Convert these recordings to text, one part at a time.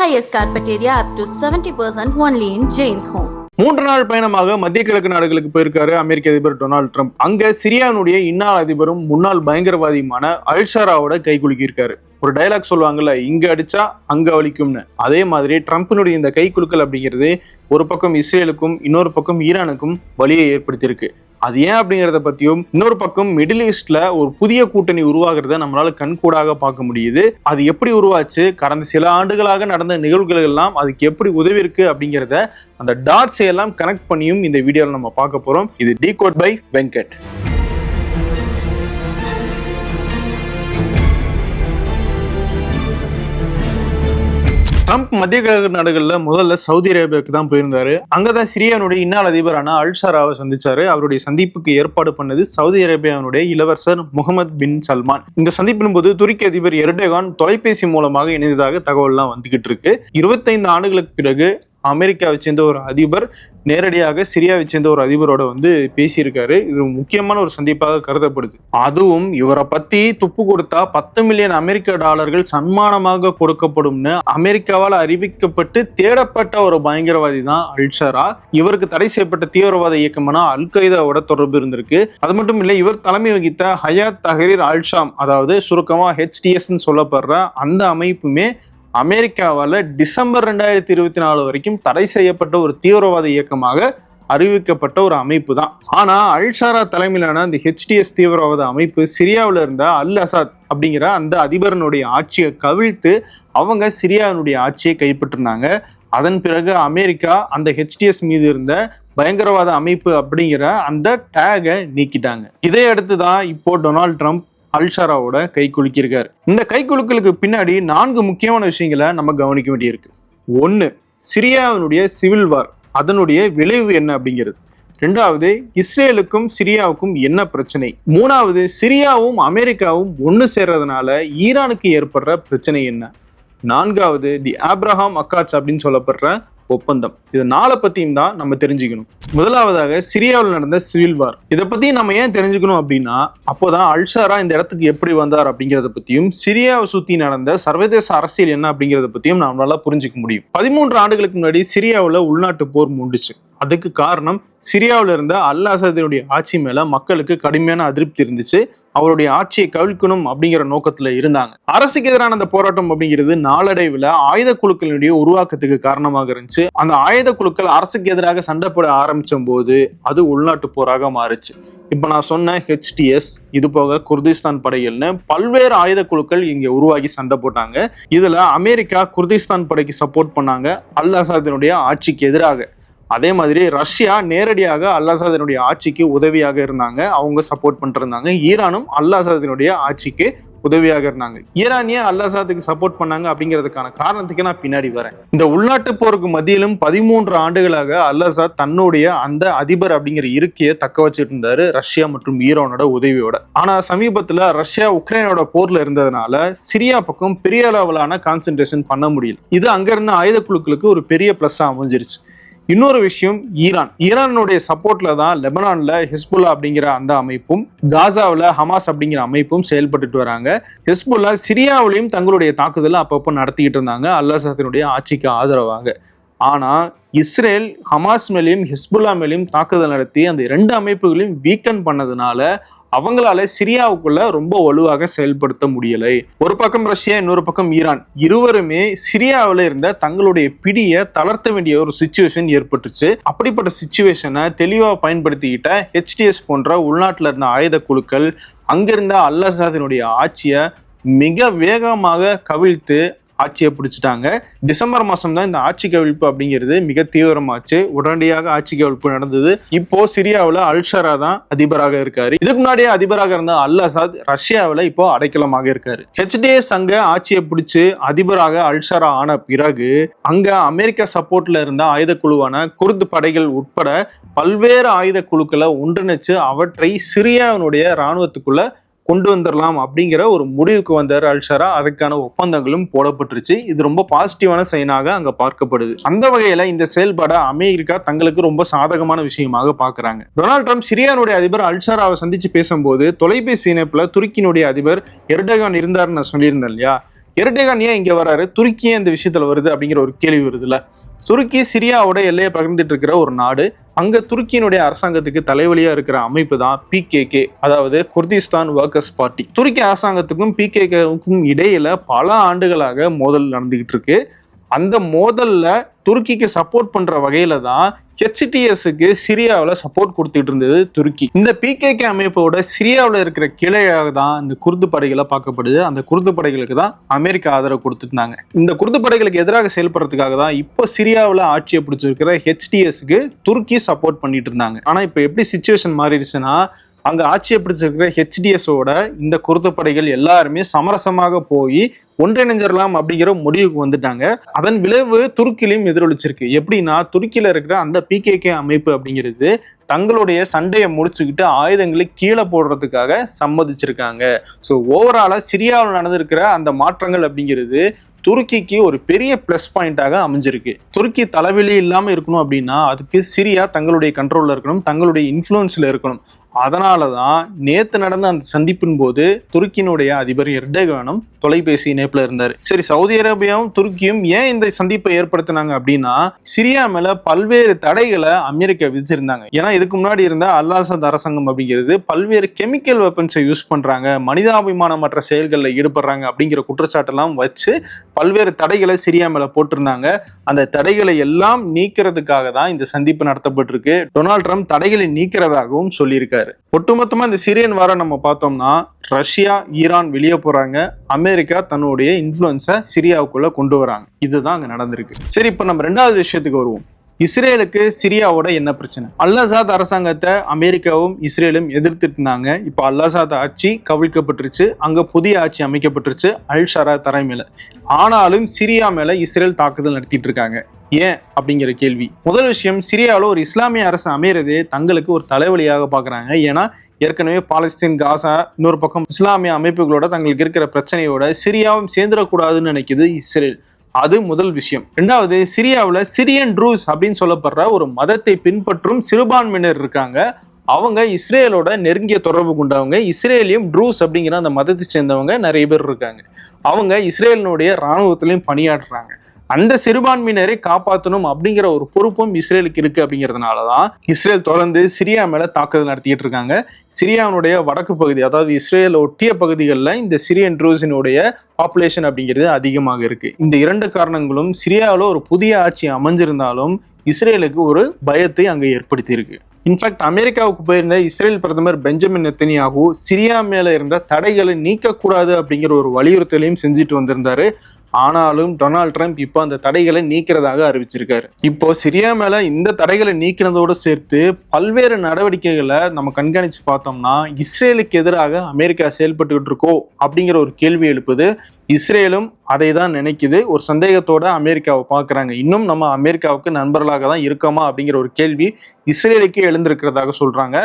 highest carpet area up to 70% only in Jane's Home. 3 நாள் பயணமாக மத்திய கிழக்கு நாடுகளுக்கு போயிருக்காரு அமெரிக்க அதிபர் டொனால்டு ட்ரம்ப். அங்க சிரியானுடைய இன்னாள் அதிபரும் முன்னாள் பயங்கரவாதியுமான அல்ஷராவோட கை குலுக்கியிருக்காரு. ஒரு டைலாக் சொல்லுவாங்கல்ல, இங்க அடிச்சா அங்க வலிக்கும்னு. அதே மாதிரி ட்ரம்ப்பினுடைய இந்த கை குலுக்கல் அப்படிங்கிறது ஒரு பக்கம் இஸ்ரேலுக்கும் இன்னொரு பக்கம் ஈரானுக்கும் வலியை ஏற்படுத்தியிருக்கு. அது ஏன் அப்படிங்கிறத பத்தியும், இன்னொரு பக்கம் மிடில் ஈஸ்ட்ல ஒரு புதிய கூட்டணி உருவாகிறத நம்மளால கண்கூடாக பார்க்க முடியுது. அது எப்படி உருவாச்சு, கடந்த சில ஆண்டுகளாக நடந்த நிகழ்வுகள் எல்லாம் அதுக்கு எப்படி உதவி இருக்கு அப்படிங்கிறத அந்த டாட்ஸை எல்லாம் கனெக்ட் பண்ணியும் இந்த வீடியோல நம்ம பார்க்க போறோம். இது டிகோட் பை வெங்கட். ட்ரம்ப் மத்திய கிழக்கு நாடுகள்ல முதல்ல சவுதி அரேபியாவுக்கு தான் போயிருந்தாரு. அங்கதான் சிரியானுடைய இன்னாள் அதிபரான அல்ஷராவை சந்திச்சாரு. அவருடைய சந்திப்புக்கு ஏற்பாடு பண்ணது சவுதி அரேபியாவுடைய இளவரசர் முகமது பின் சல்மான். இந்த சந்திப்பின் போது துருக்கி அதிபர் எர்டோகான் தொலைபேசி மூலமாக இணைந்ததாக தகவல்லாம் வந்துகிட்டு இருக்கு. 25 ஆண்டுகளுக்கு பிறகு அமெரிக்காவை சேர்ந்த ஒரு அதிபர் நேரடியாக சிரியாவை சேர்ந்த ஒரு அதிபரோட பேசியிருக்காரு. இது முக்கியமான ஒரு சந்திப்பாக கருதப்படுது. அதுவும் இவரை பத்தி துப்பு கொடுத்தா $10 மில்லியன் அமெரிக்க டாலர்கள் சன்மானமாக கொடுக்கப்படும்னு அமெரிக்காவால் அறிவிக்கப்பட்டு தேடப்பட்ட ஒரு பயங்கரவாதி தான் அல்ஷரா. இவருக்கு தடை செய்யப்பட்ட தீவிரவாத இயக்கமான அல் கைதாவோட தொடர்பு இருந்திருக்கு. அது மட்டும் இல்லை, இவர் தலைமை வகித்த ஹயாத் தஹரீர் அல்-ஷாம், அதாவது சுருக்கமா HTS சொல்லப்படுற அந்த அமைப்புமே அமெரிக்காவால் டிசம்பர் 2024 வரைக்கும் தடை செய்யப்பட்ட ஒரு தீவிரவாத இயக்கமாக அறிவிக்கப்பட்ட ஒரு அமைப்பு தான். ஆனா அல்ஷரா தலைமையிலான அந்த HTS தீவிரவாத அமைப்பு சிரியாவில் இருந்த அல் அசாத் அப்படிங்கிற அந்த அதிபரனுடைய ஆட்சியை கவிழ்த்து அவங்க சிரியாவினுடைய ஆட்சியை கைப்பற்றினாங்க. அதன் பிறகு அமெரிக்கா அந்த HTS மீது இருந்த பயங்கரவாத அமைப்பு அப்படிங்கிற அந்த டேகை நீக்கிட்டாங்க. இதை அடுத்துதான் இப்போ டொனால்டு ட்ரம்ப் அல்ஷராவோட கை குலுக்கியிருக்காரு. இந்த கை குலுக்கலுக்கு பின்னாடி 4 முக்கியமான விஷயங்களை நம்ம கவனிக்க வேண்டியிருக்கு. 1, சிரியாவினுடைய சிவில் வார், அதனுடைய விளைவு என்ன அப்படிங்கிறது. 2வது, இஸ்ரேலுக்கும் சிரியாவுக்கும் என்ன பிரச்சனை. 3வது, சிரியாவும் அமெரிக்காவும் ஒன்று சேர்றதுனால ஈரானுக்கு ஏற்படுற பிரச்சனை என்ன. 4வது, தி ஆப்ரஹாம் அக்காட்ஸ் அப்படின்னு சொல்லப்படுற ஒப்பந்தம். இது 4 பத்தியும் தான் நம்ம தெரிஞ்சுக்கணும். முதலாவதாக சிரியாவில் நடந்த சிவில் வார். இதை பத்தி நம்ம ஏன் தெரிஞ்சுக்கணும் அப்படின்னா, அப்போதான் அல்ஷரா இந்த இடத்துக்கு எப்படி வந்தார் அப்படிங்கிறத பத்தியும், சிரியாவை சுத்தி நடந்த சர்வதேச அரசியல் என்ன அப்படிங்கிறத பத்தியும் நம்மளால புரிஞ்சுக்க முடியும். 13 ஆண்டுகளுக்கு முன்னாடி சிரியாவில் உள்நாட்டு போர் மூண்டுச்சு. அதுக்கு காரணம் சிரியாவில் இருந்த அல் அசாதினுடைய ஆட்சி மேல மக்களுக்கு கடுமையான அதிருப்தி இருந்துச்சு. அவருடைய ஆட்சியை கவிழ்க்கணும் அப்படிங்கிற நோக்கத்துல இருந்தாங்க. அரசுக்கு எதிரான அந்த போராட்டம் அப்படிங்கிறது நாளடைவில் ஆயுத குழுக்களுடைய உருவாக்கத்துக்கு காரணமாக இருந்துச்சு. அந்த ஆயுத குழுக்கள் அரசுக்கு எதிராக சண்டை போட ஆரம்பிச்ச போது அது உள்நாட்டு போராக மாறுச்சு. இப்ப நான் சொன்ன HTS, இது போக குர்திஸ்தான் படைகள்னு பல்வேறு ஆயுத குழுக்கள் இங்க உருவாகி சண்டை போட்டாங்க. இதுல அமெரிக்கா குர்திஸ்தான் படைக்கு சப்போர்ட் பண்ணாங்க அல் அசாதினுடைய ஆட்சிக்கு எதிராக. அதே மாதிரி ரஷ்யா நேரடியாக அல் அசாதினுடைய ஆட்சிக்கு உதவியாக இருந்தாங்க, அவங்க சப்போர்ட் பண்ணிட்டு இருந்தாங்க. ஈரானும் அல் அசாதினுடைய ஆட்சிக்கு உதவியாக இருந்தாங்க. ஈரானிய அல் அசாதுக்கு சப்போர்ட் பண்ணாங்க அப்படிங்கிறதுக்கான காரணத்துக்கு நான் பின்னாடி வரேன். இந்த உள்நாட்டு போருக்கு மத்தியிலும் 13 ஆண்டுகளாக அல் அசாத் தன்னுடைய அந்த அதிபர் அப்படிங்கிற இருக்கையை தக்க வச்சுட்டு இருந்தாரு, ரஷ்யா மற்றும் ஈரானோட உதவியோட. ஆனா சமீபத்துல ரஷ்யா உக்ரைனோட போர்ல இருந்ததுனால சிரியா பக்கம் பெரிய அளவிலான கான்சென்ட்ரேஷன் பண்ண முடியல. இது அங்க இருந்த ஆயுத குழுக்களுக்கு ஒரு பெரிய பிளஸ்ஸா அமைஞ்சிருச்சு. இன்னொரு விஷயம், ஈரானுடைய சப்போர்ட்ல தான் லெபனான்ல ஹெஸ்புல்லா அப்படிங்கிற அந்த அமைப்பும், காசாவில் ஹமாஸ் அப்படிங்கிற அமைப்பும் செயல்பட்டு வராங்க. ஹெஸ்புல்லா சிரியாவிலையும் தங்களுடைய தாக்குதலை அப்பப்போ நடத்திக்கிட்டு இருந்தாங்க அல் அசாதினுடைய ஆட்சிக்கு ஆதரவாக. ஆனா இஸ்ரேல் ஹமாஸ் மேலேயும் ஹெஸ்புல்லா மேலேயும் தாக்குதல் நடத்தி அந்த 2 அமைப்புகளையும் வீக்கன் பண்ணதுனால அவங்களால சிரியாவுக்குள்ள ரொம்ப வலுவாக செயல்படுத்த முடியலை. ஒரு பக்கம் ரஷ்யா, இன்னொரு பக்கம் ஈரான், இருவருமே சிரியாவில் இருந்த தங்களுடைய பிடியை தளர்த்த வேண்டிய ஒரு சிச்சுவேஷன் ஏற்பட்டுச்சு. அப்படிப்பட்ட சிச்சுவேஷனை தெளிவாக பயன்படுத்திக்கிட்ட HTS போன்ற உள்நாட்டில் இருந்த ஆயுத குழுக்கள் அங்கிருந்த அல் அசாதினுடைய ஆட்சியை மிக வேகமாக கவிழ்த்து ஆட்சியை பிடிச்சிட்டாங்க. டிசம்பர் மாசம் தான் இந்த ஆட்சி கவிழ்ப்பு அப்படிங்கிறது மிக தீவிரமாச்சு. உடனடியாக ஆட்சி கவிழ்ப்பு நடந்தது. இப்போ சிரியாவில் அல்ஷரா தான் அதிபராக இருக்காரு. இதுக்கு முன்னாடியே அதிபராக இருந்த அல் அசாத் ரஷ்யாவில் இப்போ அடைக்கலமாக இருக்காரு. HTS அங்க ஆட்சியை பிடிச்சு அதிபராக அல்ஷரா ஆன பிறகு அங்க அமெரிக்கா சப்போர்ட்ல இருந்த ஆயுத குழுவான குர்து படைகள் உட்பட பல்வேறு ஆயுத குழுக்களை ஒன்றிணைச்சு அவற்றை சிரியாவினுடைய இராணுவத்துக்குள்ள கொண்டு வந்துடலாம் அப்படிங்கிற ஒரு முடிவுக்கு வந்தார் அல்ஷரா. அதுக்கான ஒப்பந்தங்களும் போடப்பட்டுருச்சு. இது ரொம்ப பாசிட்டிவான சைனாக அங்க பார்க்கப்படுது. அந்த வகையில இந்த செயல்பாட அமெரிக்கா தங்களுக்கு ரொம்ப சாதகமான விஷயமாக பாக்குறாங்க. டொனால்டு ட்ரம்ப் சிரியானுடைய அதிபர் அல்ஷராவை சந்திச்சு பேசும்போது தொலைபேசி இணைப்புல துருக்கியினுடைய அதிபர் எர்டோகான் இருந்தாருன்னு நான் சொல்லியிருந்தேன் இல்லையா. எர்டோகான் ஏன் இங்க வராரு, துருக்கி ஏன் இந்த விஷயத்துல வருது அப்படிங்கிற ஒரு கேள்வி வருதுல்ல. துருக்கி சிரியாவோட எல்லையை பகிர்ந்துட்டு இருக்கிற ஒரு நாடு. அங்க துருக்கியினுடைய அரசாங்கத்துக்கு தலைவலியா இருக்கிற அமைப்பு தான் PKK, அதாவது குர்திஸ்தான் ஒர்க்கர்ஸ் பார்ட்டி. துருக்கி அரசாங்கத்துக்கும் PKKவுக்கும் இடையில பல ஆண்டுகளாக மோதல் நடந்துகிட்டு இருக்கு. அந்த மோதல்ல துருக்கிக்கு சப்போர்ட் பண்ற வகையில தான் HTSக்கு சிரியாவில் சப்போர்ட் கொடுத்துட்டு இருந்தது துருக்கி. இந்த PKK அமைப்போட சிரியாவில் இருக்கிற கிளையாக தான் இந்த குர்து படைகளை பார்க்கப்படுது. அந்த குர்து படைகளுக்கு தான் அமெரிக்கா ஆதரவு கொடுத்துருந்தாங்க. இந்த குர்து படைகளுக்கு எதிராக செயல்படுறதுக்காக தான் இப்போ சிரியாவில் ஆட்சியை பிடிச்சிருக்கிற HTSக்கு துருக்கி சப்போர்ட் பண்ணிட்டு இருந்தாங்க. ஆனா இப்போ எப்படி சிச்சுவேஷன் மாறிடுச்சுன்னா, அங்க ஆட்சியை பிடிச்சிருக்கிற HTSோட இந்த குர்து படைகள் எல்லாருமே சமரசமாக போய் ஒன்றிணைஞ்சிடலாம் அப்படிங்கிற முடிவுக்கு வந்துட்டாங்க. அதன் விளைவு துருக்கிலையும் எதிரொலிச்சிருக்கு. எப்படின்னா, துருக்கியில இருக்கிற அந்த PKK அமைப்பு அப்படிங்கிறது தங்களுடைய சண்டையை முடிச்சுக்கிட்டு ஆயுதங்களை கீழே போடுறதுக்காக சம்மதிச்சிருக்காங்க. ஸோ ஓவராலா சிரியாவில் நடந்திருக்கிற அந்த மாற்றங்கள் அப்படிங்கிறது துருக்கிக்கு ஒரு பெரிய பிளஸ் பாயிண்டாக அமைஞ்சிருக்கு. துருக்கி தலைவலி இல்லாம இருக்கணும் அப்படின்னா அதுக்கு சிரியா தங்களுடைய கண்ட்ரோல்ல இருக்கணும், தங்களுடைய இன்ஃப்ளூயன்ஸ்ல இருக்கணும். அதனாலதான் நேத்து நடந்த அந்த சந்திப்பின் போது துருக்கியினுடைய அதிபர் எர்டோகானும் தொலைபேசி இணைப்புல இருந்தாரு. சரி, சவுதி அரேபியாவும் துருக்கியும் ஏன் இந்த சந்திப்பை ஏற்படுத்தினாங்க அப்படின்னா, சிரியா மேல பல்வேறு தடைகளை அமெரிக்கா விதிச்சிருந்தாங்க. ஏன்னா இதுக்கு முன்னாடி இருந்த அல்-அசாத் அரசாங்கம் அப்படிங்கிறது பல்வேறு கெமிக்கல் வெப்பன்ஸை யூஸ் பண்றாங்க, மனிதாபிமானமற்ற செயல்களில் ஈடுபடுறாங்க அப்படிங்கிற குற்றச்சாட்டெல்லாம் வச்சு பல்வேறு தடைகளை சிரியா மேல போட்டிருந்தாங்க. அந்த தடைகளை எல்லாம் நீக்கிறதுக்காக தான் இந்த சந்திப்பு நடத்தப்பட்டிருக்கு. டொனால்ட் ட்ரம்ப் தடைகளை நீக்கிறதாகவும் சொல்லியிருக்காரு. ஒட்டுமொத்தமா இந்த சிரியன் வாரம் நம்ம பார்த்தோம்னா, ரஷ்யா ஈரான் வெளியே போறாங்க, அமெரிக்கா தன்னுடைய இன்ஃப்ளூயன்ஸை சிரியாவுக்குள்ள கொண்டு வராங்க. இதுதான் அங்க நடந்திருக்கு. சரி, இப்ப நம்ம ரெண்டாவது விஷயத்துக்கு வருவோம். இஸ்ரேலுக்கு சிரியாவோட என்ன பிரச்சனை? அல்-அசாத் அரசாங்கத்தை அமெரிக்காவும் இஸ்ரேலும் எதிர்த்துட்டு இருந்தாங்க. இப்போ அல்-அசாத் ஆட்சி கவிழ்க்கப்பட்டுருச்சு, அங்க புதிய ஆட்சி அமைக்கப்பட்டுருச்சு அல்-ஷரா தலைமையில. ஆனாலும் சிரியா மேல இஸ்ரேல் தாக்குதல் நடத்திட்டு இருக்காங்க. ஏன் அப்படிங்கிற கேள்வி. முதல் விஷயம், சிரியாவில் ஒரு இஸ்லாமிய அரசு அமையறதே தங்களுக்கு ஒரு தலைவலியாக பாக்குறாங்க. ஏன்னா ஏற்கனவே பாலஸ்தீன், காசா, இன்னொரு பக்கம் இஸ்லாமிய அமைப்புகளோட தங்களுக்கு இருக்கிற பிரச்சனையோட சிரியாவும் சேர்ந்துடக்கூடாதுன்னு நினைக்குது இஸ்ரேல். அது முதல் விஷயம். ரெண்டாவது, சிரியாவில் சிரியன் ட்ரூஸ் அப்படின்னு சொல்லப்படுற ஒரு மதத்தை பின்பற்றும் சிறுபான்மையினர் இருக்காங்க. அவங்க இஸ்ரேலோட நெருங்கிய தொடர்பு கொண்டவங்க. இஸ்ரேலியும் ட்ரூஸ் அப்படிங்கிற அந்த மதத்தை சேர்ந்தவங்க நிறைய பேர் இருக்காங்க. அவங்க இஸ்ரேலினுடைய இராணுவத்திலையும் பணியாற்றுறாங்க. அந்த சிறுபான்மையினரை காப்பாற்றணும் அப்படிங்கிற ஒரு பொறுப்பும் இஸ்ரேலுக்கு இருக்கு. அப்படிங்கிறதுனாலதான் இஸ்ரேல் தொடர்ந்து சிரியா மேல தாக்குதல் நடத்திட்டு இருக்காங்க. சிரியாவுடைய வடக்கு பகுதி, அதாவது இஸ்ரேல் ஒட்டிய பகுதிகளில் இந்த சிரியன் ட்ரூஸினுடைய பாப்புலேஷன் அப்படிங்கிறது அதிகமாக இருக்கு. இந்த இரண்டு காரணங்களும் சிரியாவில் ஒரு புதிய ஆட்சி அமைஞ்சிருந்தாலும் இஸ்ரேலுக்கு ஒரு பயத்தை அங்கே ஏற்படுத்தி இருக்கு. இன்ஃபேக்ட் அமெரிக்காவுக்கு போயிருந்த இஸ்ரேல் பிரதமர் பெஞ்சமின் நெத்தனியாகு சிரியா மேல இருந்த தடைகளை நீக்கக்கூடாது அப்படிங்கிற ஒரு வலியுறுத்தலையும் செஞ்சுட்டு வந்திருந்தாரு. ஆனாலும் டொனால்ட் ட்ரம்ப் இப்போ அந்த தடைகளை நீக்கிறதாக அறிவிச்சிருக்காரு. இப்போ சிரியா மேல இந்த தடைகளை நீக்கினதோடு சேர்த்து பல்வேறு நடவடிக்கைகளை நம்ம கண்காணிச்சு பார்த்தோம்னா, இஸ்ரேலுக்கு எதிராக அமெரிக்கா செயல்பட்டுக்கிட்டு இருக்கோ அப்படிங்கிற ஒரு கேள்வி எழுப்புது. இஸ்ரேலும் அதை தான் நினைக்குது. ஒரு சந்தேகத்தோட அமெரிக்காவை பார்க்குறாங்க. இன்னும் நம்ம அமெரிக்காவுக்கு நண்பர்களாக தான் இருக்கோமா அப்படிங்கிற ஒரு கேள்வி இஸ்ரேலுக்கு எழுந்திருக்கிறதாக சொல்றாங்க.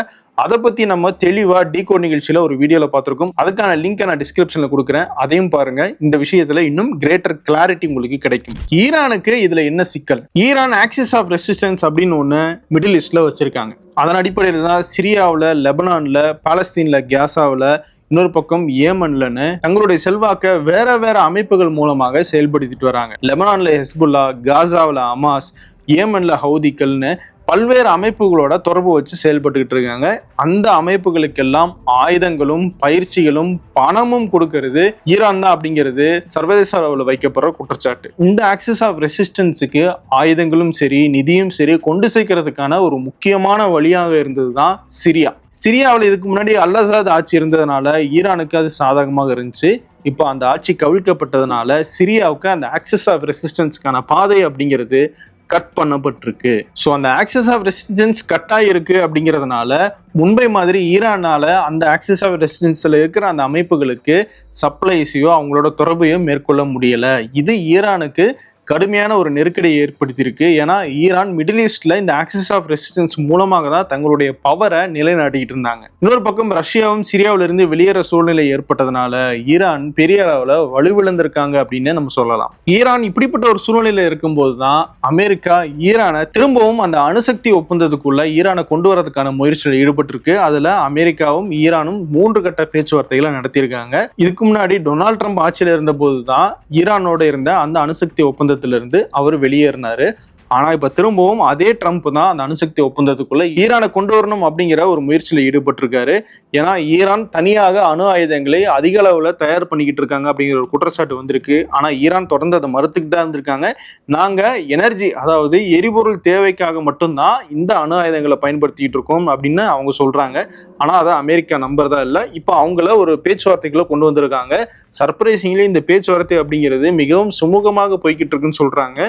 அதை பத்தி நம்ம தெளிவா டீகோட் நிகழ்ச்சியில ஒரு வீடியோல பார்த்திருக்கோம். அதுக்கான லிங்கை நான் டிஸ்கிரிப்ஷன்ல கொடுக்குறேன், அதையும் பாருங்க. இந்த விஷயத்துல இன்னும் கிரேட்டர் கிளாரிட்டி உங்களுக்கு கிடைக்கும். ஈரானுக்கு இதுல என்ன சிக்கல்? ஈரான் ஆக்சிஸ் ஆஃப் ரெசிஸ்டன்ஸ் அப்படின்னு ஒண்ணு மிடில் ஈஸ்ட்ல வச்சிருக்காங்க. அதன் அடிப்படையில் தான் சிரியாவில், லெபனான்ல, பாலஸ்தீன்ல, காசாவில், இன்னொரு பக்கம் ஏமன்லன்னு தங்களுடைய செல்வாக்க வேற வேற அமைப்புகள் மூலமாக செயல்படுத்திட்டு வராங்க. லெபனான்ல ஹெஸ்புல்லா, காசாவில் ஹமாஸ், ஏமன்ல ஹவுதிகள்னு பல்வேறு அமைப்புகளோட தொடர்பு வச்சு செயல்பட்டுக்கிட்டு இருக்காங்க. அந்த அமைப்புகளுக்கெல்லாம் ஆயுதங்களும் பயிற்சிகளும் பணமும் கொடுக்கறது ஈரான் தான் அப்படிங்கிறது சர்வதேச அளவில் வைக்கப்படுற குற்றச்சாட்டு. இந்த ஆக்சிஸ் ஆஃப் ரெசிஸ்டன்ஸுக்கு ஆயுதங்களும் சரி, நிதியும் சரி கொண்டு சேர்க்கறதுக்கான ஒரு முக்கியமான வழியாக இருந்தது தான் சிரியா. சிரியாவில் இதுக்கு முன்னாடி அல்-அசாத் ஆட்சி இருந்ததுனால ஈரானுக்கு அது சாதகமாக இருந்துச்சு. இப்போ அந்த ஆட்சி கவிழ்க்கப்பட்டதுனால சிரியாவுக்கு அந்த ஆக்சிஸ் ஆஃப் ரெசிஸ்டன்ஸ்க்கான பாதை அப்படிங்கிறது கட் பண்ணப்பட்டிருக்கு. ஸோ அந்த ஆக்சிஸ் ஆஃப் ரெசிஸ்டன்ஸ் கட் ஆகிருக்கு அப்படிங்கிறதுனால முன்பை மாதிரி ஈரானால அந்த ஆக்சிஸ் ஆஃப் ரெசிஸ்டன்ஸ்ல இருக்கிற அந்த அமைப்புகளுக்கு சப்ளைஸையோ அவங்களோட தொடர்பையோ மேற்கொள்ள முடியல. இது ஈரானுக்கு கடுமையான ஒரு நெருக்கடியை ஏற்படுத்தியிருக்கு. ஏன்னா ஈரான் மிடில் ஈஸ்ட்ல இந்த ஆக்சிஸ் ஆஃப் ரெசிஸ்டன்ஸ் மூலமாக தான் தங்களுடைய பவரை நிலைநாட்டிக்கிட்டு இருந்தாங்க. இன்னொரு பக்கம் ரஷ்யாவும் சிரியாவில இருந்து வெளியேற சூழ்நிலை ஏற்பட்டதுனால ஈரான் பெரிய அளவுல வலுவிழந்திருக்காங்க அப்படின்னு நம்ம சொல்லலாம். ஈரான் இப்படிப்பட்ட ஒரு சூழ்நிலையில இருக்கும்போது தான் அமெரிக்கா ஈரானை திரும்பவும் அந்த அணுசக்தி ஒப்பந்தத்துக்குள்ள ஈரானை கொண்டு வரதுக்கான முயற்சியில் ஈடுபட்டிருக்கு. அதுல அமெரிக்காவும் ஈரானும் 3 கட்ட பேச்சுவார்த்தைகளை நடத்தியிருக்காங்க. இதுக்கு முன்னாடி டொனால்ட் ட்ரம்ப் ஆட்சியில இருந்த போதுதான் ஈரானோட இருந்த அந்த அணுசக்தி ஒப்பந்தத்திலிருந்து அவர் வெளியேறினாரு. ஆனா இப்ப திரும்பவும் அதே ட்ரம்ப் தான் அந்த அணுசக்தி ஒப்பந்தத்துக்குள்ள ஈரானை கொண்டு வரணும் அப்படிங்கிற ஒரு முயற்சியில ஈடுபட்டிருக்காரு. ஏன்னா ஈரான் தனியாக அணு ஆயுதங்களை அதிக அளவுல தயார் பண்ணிக்கிட்டு இருக்காங்க அப்படிங்கிற ஒரு குற்றச்சாட்டு வந்திருக்கு. ஆனா ஈரான் தொடர்ந்து அதை மறுத்துக்கிட்டு தான் இருந்திருக்காங்க. நாங்க எனர்ஜி, அதாவது எரிபொருள் தேவைக்காக மட்டும்தான் இந்த அணு ஆயுதங்களை பயன்படுத்திக்கிட்டு இருக்கோம் அப்படின்னு அவங்க சொல்றாங்க. ஆனா அதை அமெரிக்கா நம்புறதா இல்லை. இப்போ அவங்கள ஒரு பேச்சுவார்த்தைகளை கொண்டு வந்திருக்காங்க. சர்ப்ரைசிங்லி இந்த பேச்சுவார்த்தை அப்படிங்கிறது மிகவும் சுமூகமாக போய்கிட்டு இருக்குன்னு சொல்றாங்க.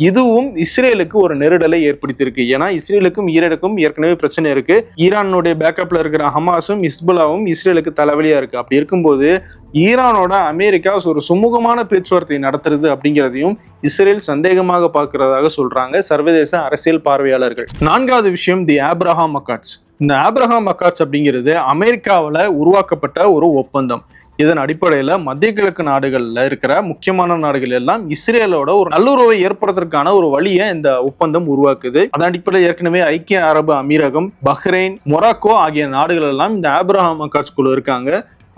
இதுவும் இஸ்ரேலுக்கு ஒரு நெருடலை ஏற்படுத்தியிருக்கு. ஏன்னா இஸ்ரேலுக்கும் ஈரானுக்கும் ஏற்கனவே பிரச்சனை இருக்கு. ஈரானுடைய பேக்கப்ல இருக்கிற ஹமாஸும் ஹிஸ்புல்லாவும் இஸ்ரேலுக்கு தலைவலியா இருக்கு. அப்படி இருக்கும்போது ஈரானோட அமெரிக்கா ஒரு சுமூகமான பேச்சுவார்த்தை நடத்துறது அப்படிங்கிறதையும் இஸ்ரேல் சந்தேகமாக பார்க்கிறதாக சொல்றாங்க சர்வதேச அரசியல் பார்வையாளர்கள். 4வது விஷயம் தி ஆப்ரஹாம் அக்கார்ட்ஸ். இந்த ஆப்ரஹாம் அக்கார்ட்ஸ் அப்படிங்கிறது அமெரிக்காவில் உருவாக்கப்பட்ட ஒரு ஒப்பந்தம். இதன் அடிப்படையில மத்திய கிழக்கு நாடுகள்ல இருக்கிற முக்கியமான நாடுகள் எல்லாம் இஸ்ரேலோட ஒரு நல்லுறவை ஏற்படுத்துறதுக்கான ஒரு வழியை இந்த ஒப்பந்தம் உருவாக்குது. அதன் அடிப்படையில் ஏற்கனவே ஐக்கிய அரபு அமீரகம், பஹ்ரைன், மொராக்கோ ஆகிய நாடுகள் எல்லாம் இந்த ஆப்ரஹாம் அக்கார்ட்ஸ் குழு இருக்காங்க.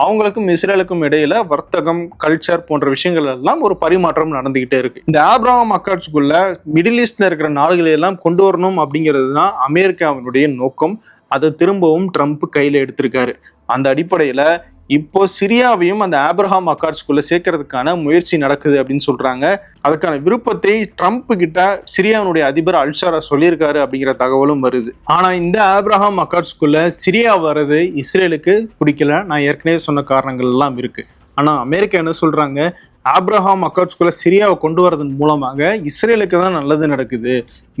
அவங்களுக்கும் இஸ்ரேலுக்கும் இடையில வர்த்தகம், கல்ச்சர் போன்ற விஷயங்கள் எல்லாம் ஒரு பரிமாற்றம் நடந்துகிட்டே இருக்கு. இந்த ஆப்ரஹாம் அக்கார்ட்ஸ்குள்ள மிடில் ஈஸ்ட்ல இருக்கிற நாடுகளை எல்லாம் கொண்டு வரணும் அப்படிங்கிறது தான் அமெரிக்காவினுடைய நோக்கம். அதை திரும்பவும் ட்ரம்ப் கையில எடுத்திருக்காரு. அந்த அடிப்படையில இப்போ சிரியாவையும் அந்த ஆப்ரஹாம் அக்கார்ட்ஸ்குள்ள சேர்க்கறதுக்கான முயற்சி நடக்குது அப்படின்னு சொல்றாங்க. அதுக்கான விருப்பத்தை ட்ரம்ப் கிட்ட சிரியாவுடைய அதிபர் அல்ஷாரா சொல்லியிருக்காரு அப்படிங்கிற தகவலும் வருது. ஆனா இந்த ஆப்ரஹாம் அக்கார்ட்ஸ்குள்ள சிரியா வர்றது இஸ்ரேலுக்கு பிடிக்கல. நான் ஏற்கனவே சொன்ன காரணங்கள் எல்லாம் இருக்கு. ஆனா அமெரிக்கா என்ன சொல்றாங்க, ஆப்ரஹாம் அக்கார்ட்ஸ்குள்ள சிரியாவை கொண்டு வரதன் மூலமாக இஸ்ரேலுக்கு தான் நல்லது நடக்குது.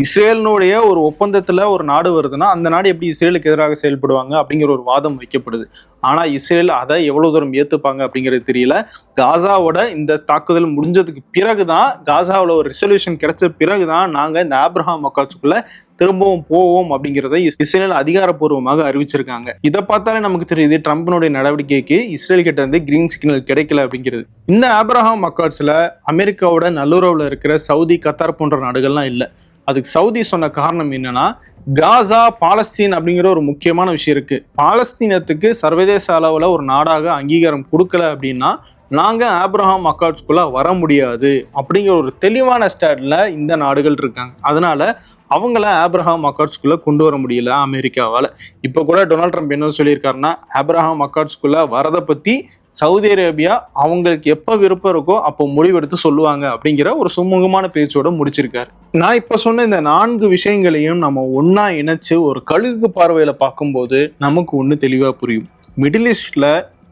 இஸ்ரேலினுடைய ஒரு ஒப்பந்தத்துல ஒரு நாடு வருதுன்னா அந்த நாடு எப்படி இஸ்ரேலுக்கு எதிராக செயல்படுவாங்க அப்படிங்கிற ஒரு வாதம் வைக்கப்படுது. ஆனா இஸ்ரேல் அதை எவ்வளவு தூரம் ஏத்துப்பாங்க அப்படிங்கிறது தெரியல. காசாவோட இந்த தாக்குதல் முடிஞ்சதுக்கு பிறகுதான், காசாவோட ஒரு ரெசல்யூஷன் கிடைச்ச பிறகுதான் நாங்க இந்த ஆப்ரஹாம் அக்கார்ட்ஸ்குள்ள திரும்பவும் போவோம் அப்படிங்கிறத இஸ்ரேல் அதிகாரப்பூர்வமாக அறிவிச்சிருக்காங்க. இதை பார்த்தாலே நமக்கு தெரியுது ட்ரம்பினுடைய நடவடிக்கைக்கு இஸ்ரேல் கிட்ட இருந்து கிரீன் சிக்னல் கிடைக்கல அப்படிங்கிறது. இந்த ஆப்ரஹாம் அக்கார்ட்ஸ்ல அமெரிக்காவோட நல்லுறவுல இருக்கிற சவுதி, கத்தார் போன்ற நாடுகள்லாம் இல்லை. அதுக்கு சவுதி சொன்ன காரணம் என்னன்னா, காசா, பாலஸ்தீன் அப்படிங்கிற ஒரு முக்கியமான விஷயம் இருக்கு. பாலஸ்தீனத்துக்கு சர்வதேச அளவுல ஒரு நாடாக அங்கீகாரம் கொடுக்கல அப்படின்னா நாங்க ஆப்ரஹாம் அக்கார்ட்ஸ்குள்ள வர முடியாது அப்படிங்கிற ஒரு தெளிவான ஸ்டாண்ட்ல இந்த நாடுகள் இருக்காங்க. அதனால அவங்கள ஆப்ரஹாம் அக்கார்ட்ஸ்குள்ள கொண்டு வர முடியல அமெரிக்காவால. இப்ப கூட டொனால்ட் ட்ரம்ப் என்ன சொல்லியிருக்காருன்னா, ஆப்ரஹாம் அக்கார்ட்ஸ்குள்ள வரதை பத்தி சவுதி அரேபியா அவங்களுக்கு எப்ப விருப்பம் இருக்கோ அப்போ முடிவெடுத்து சொல்லுவாங்க அப்படிங்கிற ஒரு சுமூகமான பேச்சோட முடிச்சிருக்காரு. நான் இப்ப சொன்ன இந்த 4 விஷயங்களையும் நம்ம ஒன்னா இணைச்சு ஒரு கழுகு பார்வையில பார்க்கும்போது நமக்கு ஒண்ணு தெளிவா புரியும். மிடில் ஈஸ்ட்ல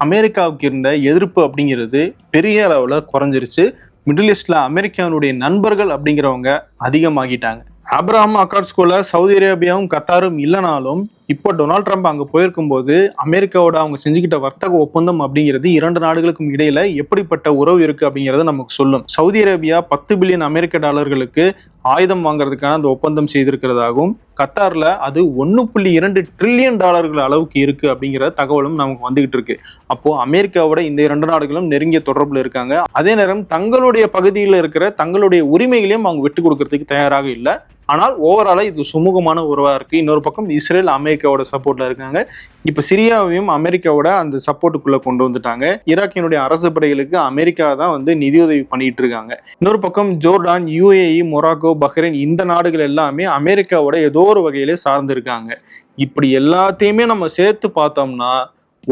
அமெரிக்காவுக்கு இருந்த எதிர்ப்பு அப்படிங்கிறது பெரிய அளவுல குறைஞ்சிருச்சு. மிடில் ஈஸ்ட்ல அமெரிக்காவுடைய நண்பர்கள் அப்படிங்கிறவங்க அதிகமாகிட்டாங்க. ஆப்ரஹாம் அக்கார்ட்ஸ்குள்ள சவுதி அரேபியாவும் கத்தாரும் இல்லைனாலும் இப்போ டொனால்ட் ட்ரம்ப் அங்கே போயிருக்கும் போது அமெரிக்காவோட அவங்க செஞ்சுக்கிட்ட வர்த்தக ஒப்பந்தம் அப்படிங்கிறது 2 நாடுகளுக்கும் இடையில எப்படிப்பட்ட உறவு இருக்கு அப்படிங்கிறத நமக்கு சொல்லும். சவுதி அரேபியா 10 பில்லியன் அமெரிக்க டாலர்களுக்கு ஆயுதம் வாங்குறதுக்கான அந்த ஒப்பந்தம் செய்திருக்கிறதாகவும், கத்தார்ல அது 1.2 ட்ரில்லியன் டாலர்கள் அளவுக்கு இருக்கு அப்படிங்கிற தகவலும் நமக்கு வந்துகிட்டு இருக்கு. அப்போ அமெரிக்காவோட இந்த 2 நாடுகளும் நெருங்கிய தொடர்புல இருக்காங்க. அதே நேரம் தங்களுடைய பகுதியில் இருக்கிற தங்களுடைய உரிமைகளையும் அவங்க விட்டு கொடுக்கறதுக்கு தயாராக இல்லை. ஆனால் ஓவராலா இது சுமூகமான உறவா இருக்கு. இன்னொரு பக்கம் இஸ்ரேல் அமெரிக்காவோட சப்போர்ட்ல இருக்காங்க. இப்ப சிரியாவையும் அமெரிக்காவோட அந்த சப்போர்ட்டுக்குள்ள கொண்டு வந்துட்டாங்க. ஈராக்கினுடைய அரசு படைகளுக்கு அமெரிக்கா தான் நிதியுதவி பண்ணிட்டு இருக்காங்க. இன்னொரு பக்கம் ஜோர்டான், UAE, மொராக்கோ, பஹ்ரைன் இந்த நாடுகள் எல்லாமே அமெரிக்காவோட ஏதோ ஒரு வகையிலே சார்ந்து இருக்காங்க. இப்படி எல்லாத்தையுமே நம்ம சேர்த்து பார்த்தோம்னா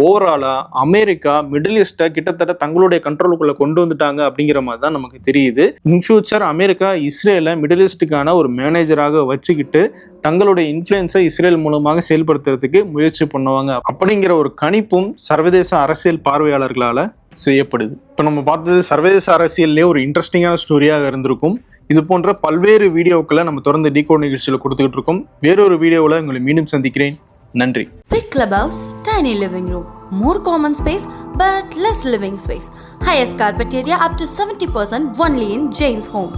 ஓவராலா அமெரிக்கா மிடில் ஈஸ்ட்டை கிட்டத்தட்ட தங்களுடைய கண்ட்ரோலுக்குள்ள கொண்டு வந்துட்டாங்க அப்படிங்கிற மாதிரி தான் நமக்கு தெரியுது. இன் ஃபியூச்சர் அமெரிக்கா இஸ்ரேலை மிடில் ஈஸ்டுக்கான ஒரு மேனேஜராக வச்சுக்கிட்டு தங்களுடைய இன்ஃப்ளூயன்ஸை இஸ்ரேல் மூலமாக செயல்படுத்துறதுக்கு முயற்சி பண்ணுவாங்க அப்படிங்கிற ஒரு கணிப்பும் சர்வதேச அரசியல் பார்வையாளர்களால செய்யப்படுது. இப்போ நம்ம பார்த்தது சர்வதேச அரசியல்லே ஒரு இன்ட்ரெஸ்டிங்கான ஸ்டோரியாக இருந்திருக்கும். இது போன்ற பல்வேறு வீடியோக்களை நம்ம தொடர்ந்து டிகோட் நிகழ்ச்சியில் கொடுத்துக்கிட்டு இருக்கோம். வேறொரு வீடியோவில் உங்களை மீண்டும் சந்திக்கிறேன். நன்றி. Big clubhouse, tiny living room, more common space but less living space. Highest carpet area up to 70% only in Jane's home.